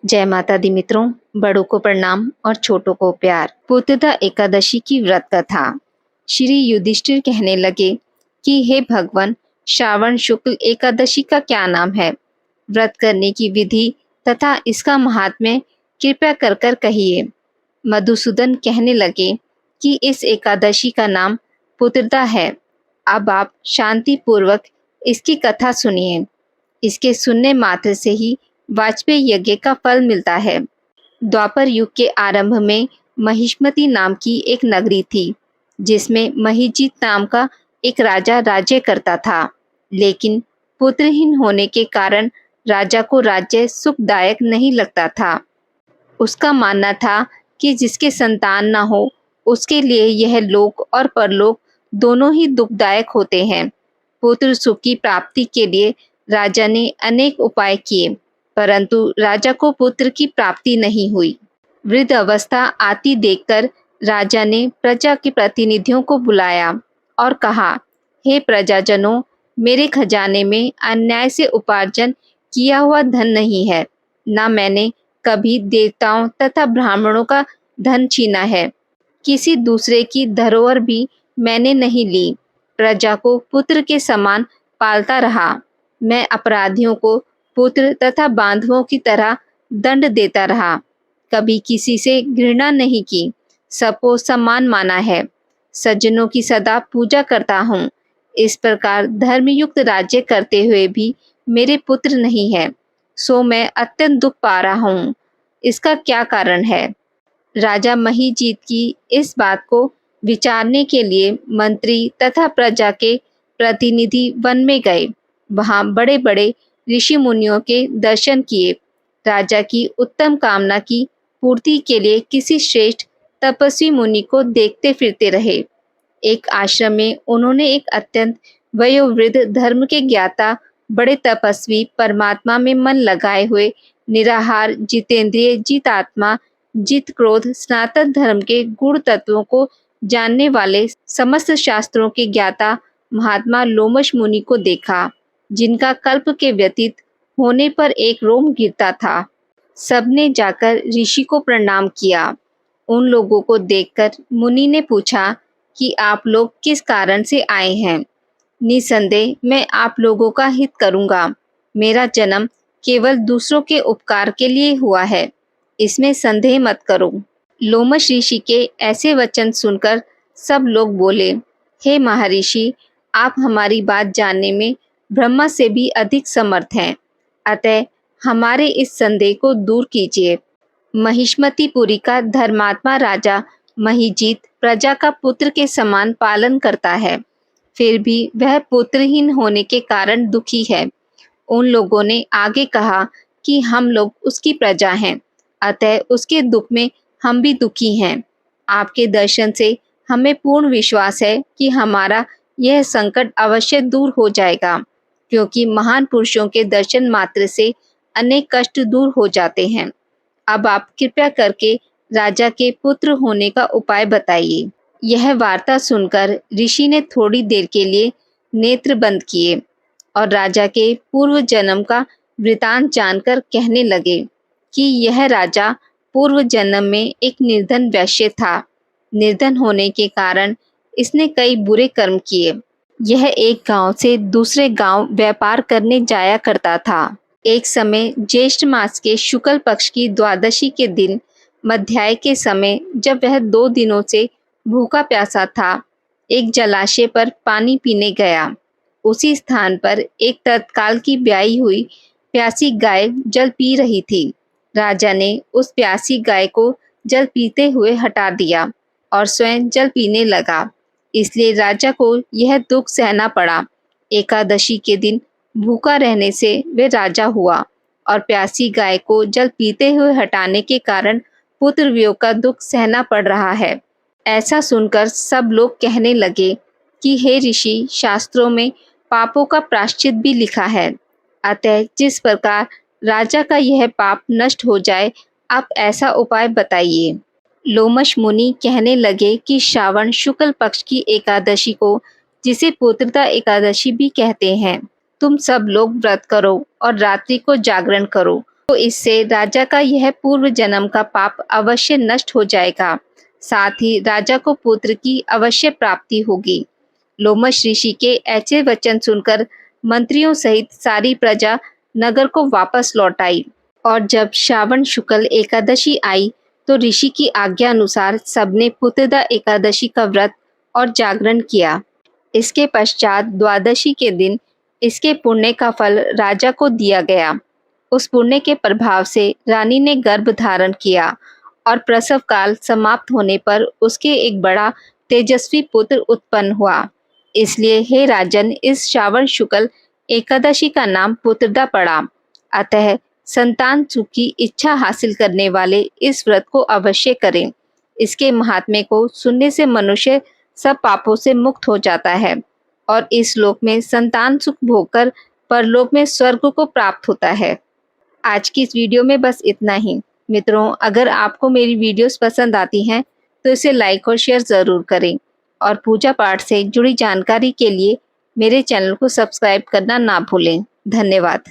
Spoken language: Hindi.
जय माता दी मित्रों, बड़ों को प्रणाम और छोटों को प्यार। पुत्रदा एकादशी की व्रत कथा। श्री युधिष्ठिर कहने लगे कि हे भगवान, श्रावण शुक्ल एकादशी का क्या नाम है? व्रत करने की विधि तथा इसका महात्म्य कृपया कर कर कहिए। मधुसूदन कहने लगे कि इस एकादशी का नाम पुत्रदा है। अब आप शांति पूर्वक इसकी कथा सुनिए। इसके सुनने मात्र से ही वाजपेयी यज्ञ का फल मिलता है। द्वापर युग के आरंभ में महिष्मती नाम की एक नगरी थी, जिसमें महिजीत नाम का एक राजा राज्य करता था। लेकिन पुत्रहीन होने के कारण राजा को राज्य सुखदायक नहीं लगता था। उसका मानना था कि जिसके संतान न हो, उसके लिए यह लोक और परलोक दोनों ही दुखदायक होते हैं। पुत्र सुख की प्राप्ति के लिए राजा ने अनेक उपाय किए, परंतु राजा को पुत्र की प्राप्ति नहीं हुई। वृद्ध अवस्था आती देखकर राजा ने प्रजा के प्रतिनिधियों को बुलाया और कहा, हे प्रजाजनों, मेरे खजाने में अन्याय से उपार्जन किया हुआ धन नहीं है। न मैंने कभी देवताओं तथा ब्राह्मणों का धन छीना है। किसी दूसरे की धरोहर भी मैंने नहीं ली। प्रजा को पुत्र के समान पालता रहा। मैं अपराधियों को पुत्र तथा बांधवों की तरह दंड देता रहा। कभी किसी से घृणा नहीं की, सबको सम्मान माना है। सज्जनों की सदा पूजा करता हूँ। इस प्रकार धर्मयुक्त राज्य करते हुए भी मेरे पुत्र नहीं है, सो मैं अत्यंत दुख पा रहा हूँ। इसका क्या कारण है? राजा महिजीत की इस बात को विचारने के लिए मंत्री तथा प्रजा के प्रतिनिधि वन में गए। वहां बड़े बड़े ऋषि मुनियों के दर्शन किए। राजा की उत्तम कामना की पूर्ति के लिए किसी श्रेष्ठ तपस्वी मुनि को देखते फिरते रहे। एक आश्रम में उन्होंने एक अत्यंत वयोवृद्ध धर्म के ज्ञाता, बड़े तपस्वी, परमात्मा में मन लगाए हुए, निराहार, जितेंद्रिय, जितात्मा, जित क्रोध, सनातन धर्म के गुण तत्वों को जानने वाले, समस्त शास्त्रों के ज्ञाता महात्मा लोमश मुनि को देखा, जिनका कल्प के व्यतीत होने पर एक रोम गिरता था। सबने जाकर ऋषि को प्रणाम किया। उन लोगों को देखकर मुनि ने पूछा कि आप लोग किस कारण से आए हैं? निसंदेह मैं आप लोगों का हित करूंगा। मेरा जन्म केवल दूसरों के उपकार के लिए हुआ है, इसमें संदेह मत करो। लोमश ऋषि के ऐसे वचन सुनकर सब लोग बोले, हे महर्षि, आप हमारी बात जानने में ब्रह्मा से भी अधिक समर्थ हैं, अतः हमारे इस संदेह को दूर कीजिए। महिष्मतीपुरी का धर्मात्मा राजा महिजीत प्रजा का पुत्र के समान पालन करता है, फिर भी वह पुत्रहीन होने के कारण दुखी है। उन लोगों ने आगे कहा कि हम लोग उसकी प्रजा हैं, अतः उसके दुख में हम भी दुखी हैं। आपके दर्शन से हमें पूर्ण विश्वास है कि हमारा यह संकट अवश्य दूर हो जाएगा, क्योंकि महान पुरुषों के दर्शन मात्र से अनेक कष्ट दूर हो जाते हैं। अब आप कृपया करके राजा के पुत्र होने का उपाय बताइए। यह वार्ता सुनकर ऋषि ने थोड़ी देर के लिए नेत्र बंद किए और राजा के पूर्व जन्म का वृतांत जानकर कहने लगे कि यह राजा पूर्व जन्म में एक निर्धन वैश्य था। निर्धन होने के कारण इसने कई बुरे कर्म किए। यह एक गांव से दूसरे गांव व्यापार करने जाया करता था। एक समय ज्येष्ठ मास के शुक्ल पक्ष की द्वादशी के दिन मध्याह्न के समय, जब वह 2 दिनों से भूखा प्यासा था, एक जलाशय पर पानी पीने गया। उसी स्थान पर एक तत्काल की ब्याई हुई प्यासी गाय जल पी रही थी। राजा ने उस प्यासी गाय को जल पीते हुए हटा दिया और स्वयं जल पीने लगा। इसलिए राजा को यह दुख सहना पड़ा। एकादशी के दिन भूखा रहने से वे राजा हुआ और प्यासी गाय को जल पीते हुए हटाने के कारण पुत्र वियोग का दुख सहना पड़ रहा है। ऐसा सुनकर सब लोग कहने लगे कि हे ऋषि, शास्त्रों में पापों का प्रायश्चित भी लिखा है, अतः जिस प्रकार राजा का यह पाप नष्ट हो जाए, आप ऐसा उपाय बताइए। लोमश मुनि कहने लगे कि श्रावण शुक्ल पक्ष की एकादशी को, जिसे पुत्रदा एकादशी भी कहते हैं, तुम सब लोग व्रत करो और रात्रि को जागरण करो तो इससे राजा का यह पूर्व जन्म का पाप अवश्य नष्ट हो जाएगा। साथ ही राजा को पुत्र की अवश्य प्राप्ति होगी। लोमश ऋषि के ऐसे वचन सुनकर मंत्रियों सहित सारी प्रजा नगर को वापस लौट आई। और जब श्रावण शुक्ल एकादशी आई तो ऋषि की आज्ञा अनुसार सबने पुत्रदा एकादशी का व्रत और जागरण किया। इसके पश्चात द्वादशी के दिन इसके पुण्य का फल राजा को दिया गया। उस पुण्य के प्रभाव से रानी ने गर्भ धारण किया और प्रसव काल समाप्त होने पर उसके एक बड़ा तेजस्वी पुत्र उत्पन्न हुआ। इसलिए हे राजन, इस श्रावण शुक्ल एकादशी का नाम पुत्रदा पड़ा। अतः संतान सुख की इच्छा हासिल करने वाले इस व्रत को अवश्य करें। इसके महात्म्य को सुनने से मनुष्य सब पापों से मुक्त हो जाता है और इस लोक में संतान सुख भोगकर परलोक में स्वर्ग को प्राप्त होता है। आज की इस वीडियो में बस इतना ही। मित्रों, अगर आपको मेरी वीडियोस पसंद आती हैं तो इसे लाइक और शेयर ज़रूर करें और पूजा पाठ से जुड़ी जानकारी के लिए मेरे चैनल को सब्सक्राइब करना ना भूलें। धन्यवाद।